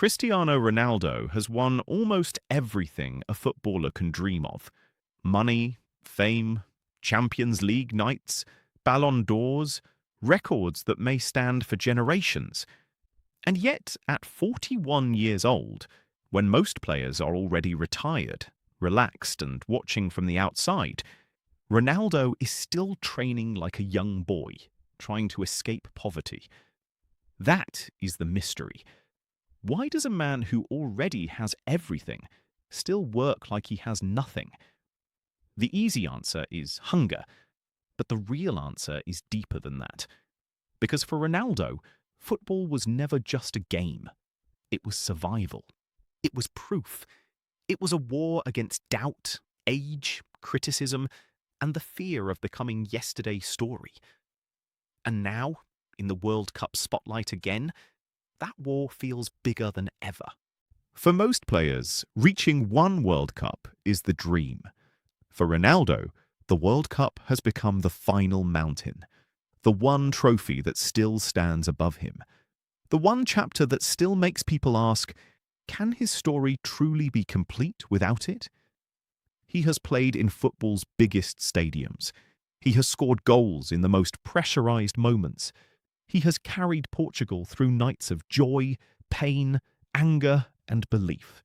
Cristiano Ronaldo has won almost everything a footballer can dream of. Money, fame, Champions League nights, Ballon d'Ors, records that may stand for generations. And yet, at 41 years old, when most players are already retired, relaxed and watching from the outside, Ronaldo is still training like a young boy, trying to escape poverty. That is the mystery. Why does a man who already has everything still work like he has nothing? The easy answer is hunger, but the real answer is deeper than that. Because for Ronaldo, football was never just a game. It was survival. It was proof. It was a war against doubt, age, criticism, and the fear of becoming yesterday's story. And now, in the World Cup spotlight again, that war feels bigger than ever. For most players, reaching one World Cup is the dream. For Ronaldo, the World Cup has become the final mountain, the one trophy that still stands above him, the one chapter that still makes people ask, can his story truly be complete without it? He has played in football's biggest stadiums. He has scored goals in the most pressurized moments. He has carried Portugal through nights of joy, pain, anger, and belief.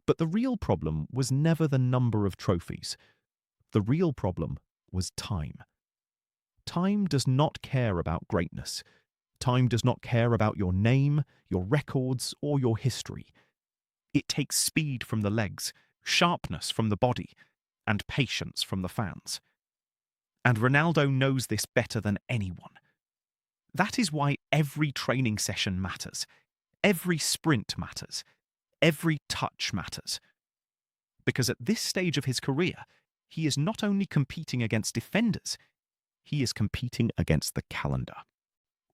But the real problem was never the number of trophies. The real problem was time. Time does not care about greatness. Time does not care about your name, your records, or your history. It takes speed from the legs, sharpness from the body, and patience from the fans. And Ronaldo knows this better than anyone. That is why every training session matters. Every sprint matters. Every touch matters. Because at this stage of his career, he is not only competing against defenders, he is competing against the calendar.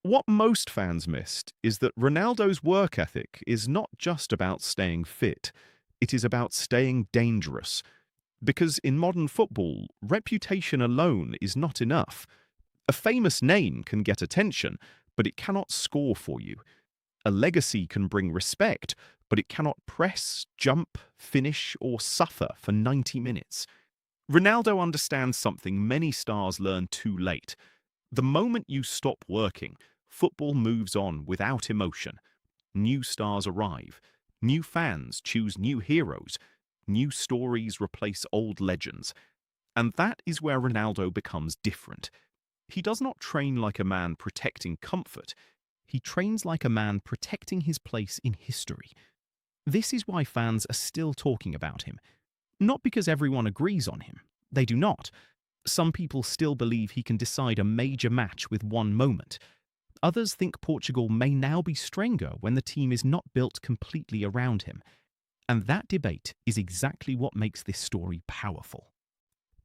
What most fans missed is that Ronaldo's work ethic is not just about staying fit, it is about staying dangerous. Because in modern football, reputation alone is not enough. A famous name can get attention, but it cannot score for you. A legacy can bring respect, but it cannot press, jump, finish, or suffer for 90 minutes. Ronaldo understands something many stars learn too late. The moment you stop working, football moves on without emotion. New stars arrive. New fans choose new heroes. New stories replace old legends. And that is where Ronaldo becomes different. He does not train like a man protecting comfort. He trains like a man protecting his place in history. This is why fans are still talking about him. Not because everyone agrees on him. They do not. Some people still believe he can decide a major match with one moment. Others think Portugal may now be stronger when the team is not built completely around him. And that debate is exactly what makes this story powerful.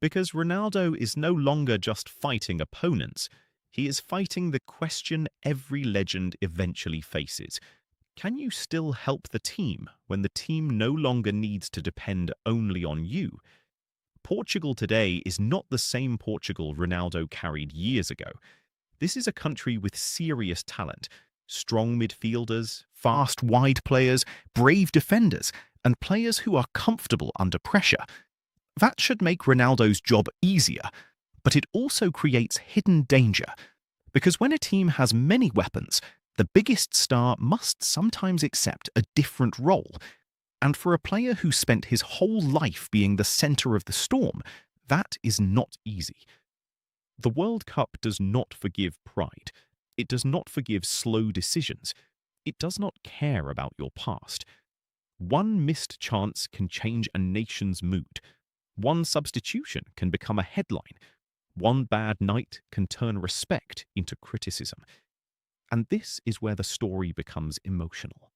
Because Ronaldo is no longer just fighting opponents, he is fighting the question every legend eventually faces. Can you still help the team when the team no longer needs to depend only on you? Portugal today is not the same Portugal Ronaldo carried years ago. This is a country with serious talent, strong midfielders, fast wide players, brave defenders, and players who are comfortable under pressure. That should make Ronaldo's job easier, but it also creates hidden danger. Because when a team has many weapons, the biggest star must sometimes accept a different role. And for a player who spent his whole life being the center of the storm, that is not easy. The World Cup does not forgive pride. It does not forgive slow decisions. It does not care about your past. One missed chance can change a nation's mood. One substitution can become a headline. One bad night can turn respect into criticism. And this is where the story becomes emotional.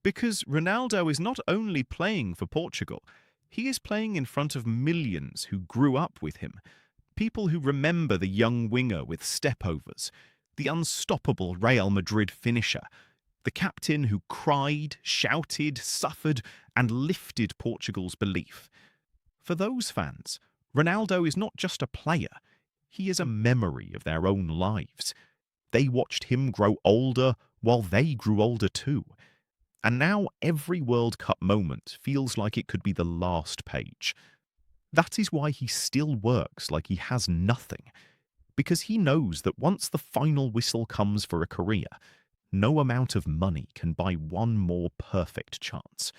Because Ronaldo is not only playing for Portugal, he is playing in front of millions who grew up with him. People who remember the young winger with stepovers, the unstoppable Real Madrid finisher, the captain who cried, shouted, suffered, and lifted Portugal's belief. For those fans, Ronaldo is not just a player, he is a memory of their own lives. They watched him grow older while they grew older too. And now every World Cup moment feels like it could be the last page. That is why he still works like he has nothing, because he knows that once the final whistle comes for a career, no amount of money can buy one more perfect chance.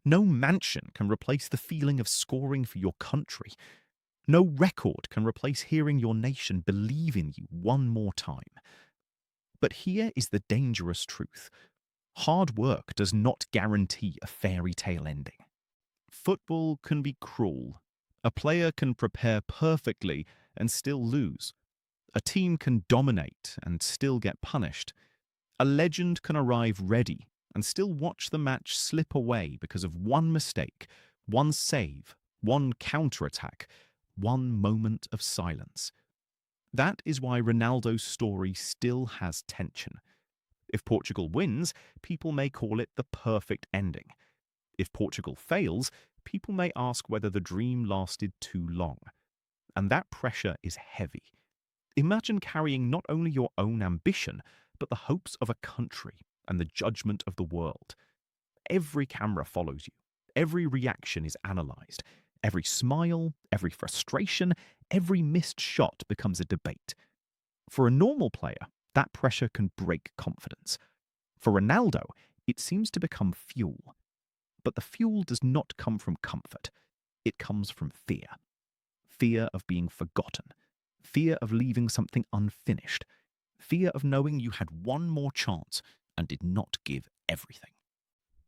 No mansion can replace the feeling of scoring for your country. No record can replace hearing your nation believe in you one more time. But here is the dangerous truth. Hard work does not guarantee a fairy tale ending. Football can be cruel. A player can prepare perfectly and still lose. A team can dominate and still get punished. A legend can arrive ready and still watch the match slip away because of one mistake, one save, one counterattack, one moment of silence. That is why Ronaldo's story still has tension. If Portugal wins, people may call it the perfect ending. If Portugal fails, people may ask whether the dream lasted too long. And that pressure is heavy. Imagine carrying not only your own ambition, but the hopes of a country and the judgment of the world. Every camera follows you. Every reaction is analysed. Every smile, every frustration, every missed shot becomes a debate. For a normal player, that pressure can break confidence. For Ronaldo, it seems to become fuel. But the fuel does not come from comfort. It comes from fear. Fear of being forgotten. Fear of leaving something unfinished. Fear of knowing you had one more chance and did not give everything.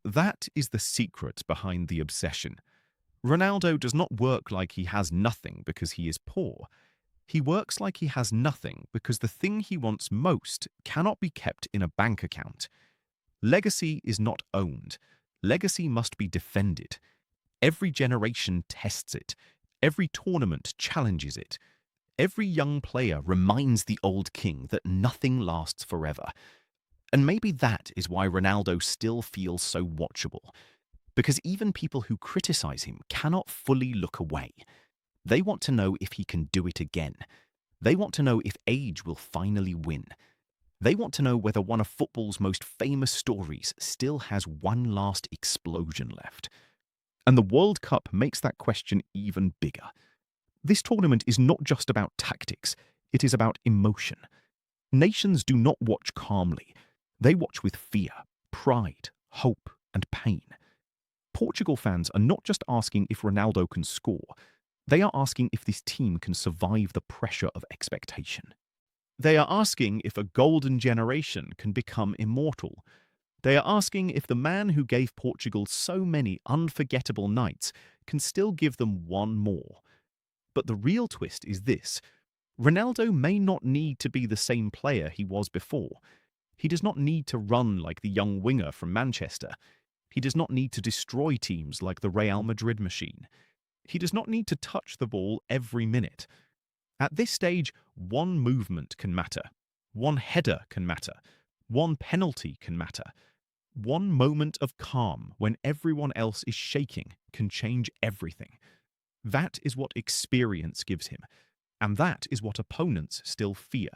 That is the secret behind the obsession. Ronaldo does not work like he has nothing because he is poor. He works like he has nothing because the thing he wants most cannot be kept in a bank account. Legacy is not owned. Legacy must be defended. Every generation tests it. Every tournament challenges it. Every young player reminds the old king that nothing lasts forever. And maybe that is why Ronaldo still feels so watchable. Because even people who criticize him cannot fully look away. They want to know if he can do it again. They want to know if age will finally win. They want to know whether one of football's most famous stories still has one last explosion left. And the World Cup makes that question even bigger. This tournament is not just about tactics, it is about emotion. Nations do not watch calmly. They watch with fear, pride, hope, and pain. Portugal fans are not just asking if Ronaldo can score, they are asking if this team can survive the pressure of expectation. They are asking if a golden generation can become immortal. They are asking if the man who gave Portugal so many unforgettable nights can still give them one more. But the real twist is this. Ronaldo may not need to be the same player he was before. He does not need to run like the young winger from Manchester. He does not need to destroy teams like the Real Madrid machine. He does not need to touch the ball every minute. At this stage, one movement can matter. One header can matter. One penalty can matter. One moment of calm when everyone else is shaking can change everything. That is what experience gives him. And that is what opponents still fear.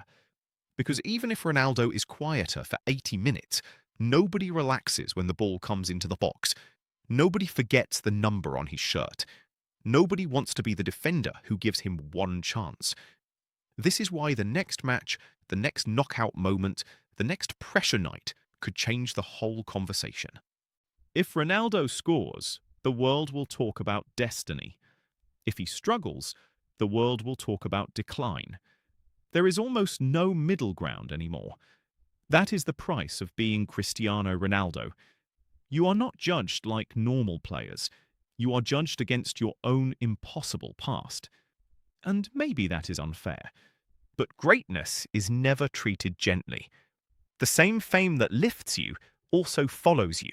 Because even if Ronaldo is quieter for 80 minutes, nobody relaxes when the ball comes into the box. Nobody forgets the number on his shirt. Nobody wants to be the defender who gives him one chance. This is why the next match, the next knockout moment, the next pressure night could change the whole conversation. If Ronaldo scores, the world will talk about destiny. If he struggles, the world will talk about decline. There is almost no middle ground anymore. That is the price of being Cristiano Ronaldo. You are not judged like normal players. You are judged against your own impossible past. And maybe that is unfair. But greatness is never treated gently. The same fame that lifts you also follows you.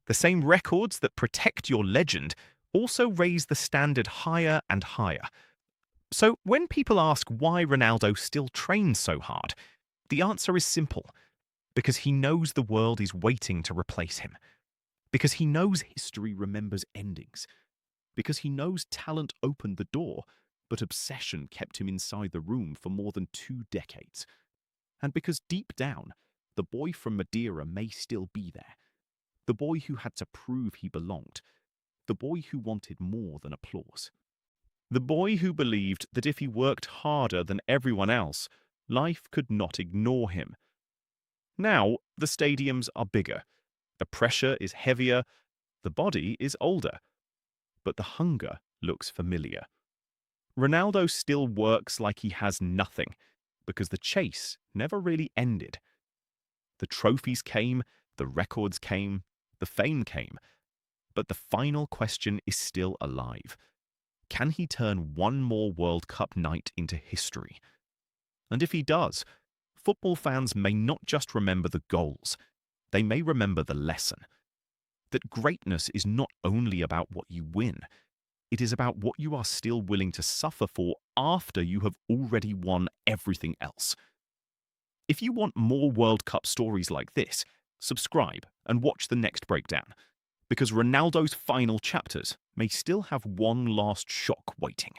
The same records that protect your legend also raise the standard higher and higher. So when people ask why Ronaldo still trains so hard, the answer is simple. Because he knows the world is waiting to replace him. Because he knows history remembers endings. Because he knows talent opened the door, but obsession kept him inside the room for more than 2 decades. And because deep down, the boy from Madeira may still be there. the boy who had to prove he belonged, the boy who wanted more than applause. The boy who believed that if he worked harder than everyone else, life could not ignore him. Now, the stadiums are bigger, the pressure is heavier, the body is older, but the hunger looks familiar. Ronaldo still works like he has nothing, because the chase never really ended. The trophies came, the records came, the fame came, but the final question is still alive. Can he turn one more World Cup night into history? And if he does, football fans may not just remember the goals, they may remember the lesson. That greatness is not only about what you win, it is about what you are still willing to suffer for after you have already won everything else. If you want more World Cup stories like this, subscribe and watch the next breakdown, because Ronaldo's final chapters may still have one last shock waiting.